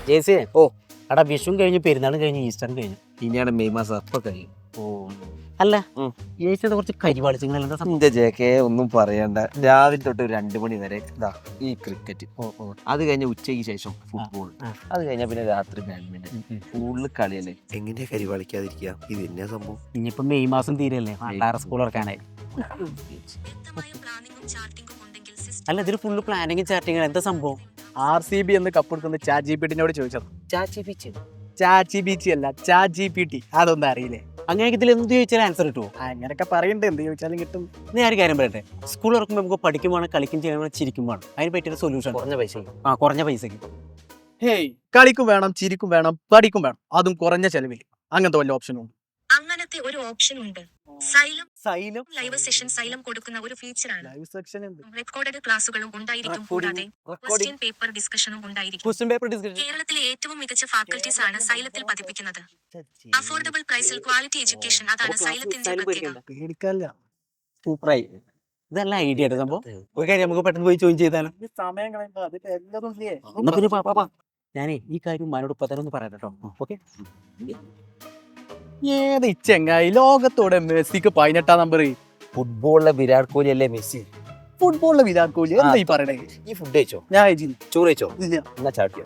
ജേസി ഓ എടാ വിഷുവും കഴിഞ്ഞു പെരുന്നാളും കഴിഞ്ഞു ഈസ്റ്ററും കഴിഞ്ഞു. ഇനിയാണ് മെയ് മാസം അപ്പൊ കഴിയും. ഓ അല്ല ജേസിയുടെ കുറച്ച് കരിവാളിച്ചങ്ങൾ എന്താ സംഭവം? എന്റെ ജെകെ ഒന്നും പറയണ്ട. രാവിലെ തൊട്ട് ഒരു 2 മണി വരെ ഇതാ ഈ ക്രിക്കറ്റ്. അത് കഴിഞ്ഞ ഉച്ചയ്ക്ക് ശേഷം ഫുട്ബോൾ. അത് കഴിഞ്ഞ പിന്നെ രാത്രി ബാഡ്മിന്റൺ. കൂടുതൽ കളിയല്ലേ, എങ്ങനെയാ കരിവാളിക്കാതിരിക്കുക? ഇത് തന്നെയാ സംഭവം. ഇനിയിപ്പോ മെയ് മാസം തീരല്ലേ, സ്കൂൾ തുറക്കാനായി. അല്ല ഇതിൽ ഫുള്ള് പ്ലാനിങ് ചാറ്റിങ് എന്താ സംഭവം? RCB എന്ന് കപ്പെടുക്കുന്ന ചാറ്റ് GPT-നോട് ചോദിച്ചത്. ചാച്ചിപ്പിച്ച് ചാറ്റ് GPT അല്ല, ചാറ്റ് GPT. അതൊന്നും അറിയില്ലേ? അങ്ങനെ ഇതിൽ എന്ത് ചോദിച്ചാലും ആൻസർ കിട്ടുമോ? അങ്ങനെയൊക്കെ പറയണ്ടേ, എന്ത് ചോദിച്ചാലും കിട്ടും. ഞാൻ ഒരു കാര്യം പറയട്ടെ, സ്കൂൾ തുറക്കുമ്പോൾ നമുക്ക് പഠിക്കുമ്പോൾ കളിക്കും ചെയ്യണം ചിരിക്കും വേണം. അതിന് പറ്റിയൊരു സൊല്യൂഷൻ കുറഞ്ഞ പൈസ. കുറഞ്ഞ പൈസക്ക്. ഹേയ്, കളിക്കും വേണം, ചിരിക്കും വേണം, പഠിക്കും വേണം, അതും കുറഞ്ഞ ചെലവിൽ. അങ്ങനത്തെ വല്ല ഓപ്ഷനും ഉണ്ട്? അങ്ങനത്തെ ഒരു ഓപ്ഷൻ ഉണ്ട്. Xylem xylem live session xylem കൊടുക്കുന്ന ഒരു ഫീച്ചറാണ്. ലൈവ് സെക്ഷൻ ഉണ്ട്. റെക്കോർഡഡ് ക്ലാസുകളും ഉണ്ടായിരിക്കും, കൂടാതെ ക്വസ്റ്റ്യൻ പേപ്പർ ഡിസ്കഷനും ഉണ്ടായിരിക്കും. Question paper discussion. കേരളത്തിലെ ഏറ്റവും മികച്ച ഫാക്കൽറ്റീസ് ആണ് സൈലത്തിൽ പതിപ്പിക്കുന്നത്. അഫോർഡബിൾ പ്രൈസിൽ ക്വാളിറ്റി എഡ്യൂക്കേഷൻ, അതാണ് സൈലത്തിന്റെ പ്രത്യേകത. പേടിക്കാല്ല. സൂപ്പറായി. ഇതല്ല ഐഡിയ ആയിട്ട് സംഭവം. ഒരു കാര്യം നമുക്ക് പെട്ടെന്ന് പോയി ജോയിൻ ചെയ്താലോ? സമയം കളയുമ്പോ അതിൽ എല്ലാതും ഇല്ലേ? എന്നാ പിന്നെ പാപ്പാ ഞാനേ ഈ കാര്യം ഉമ്മാനോട് ഇപ്പൊ തന്നെ ഒന്ന് പറയാം കേട്ടോ. ഓക്കെ. ഏത് ഇച്ചെങ്ങായി ലോകത്തോടെ മെസ്സിക്ക് 18 നമ്പർ? ഫുട്ബോളിലെ വിരാട് കോഹ്ലി അല്ലേ മെസ്സി? ഫുട്ബോളിലെ വിരാട് കോഹ്ലി എന്താ ഈ പറയണേ? ഈ ഫുഡ് കഴിച്ചോ? ഞാൻ കഴിച്ചില്ല. ചോറ് കഴിച്ചോ? ഇല്ല. എന്നാ ചാട്ടിയോ?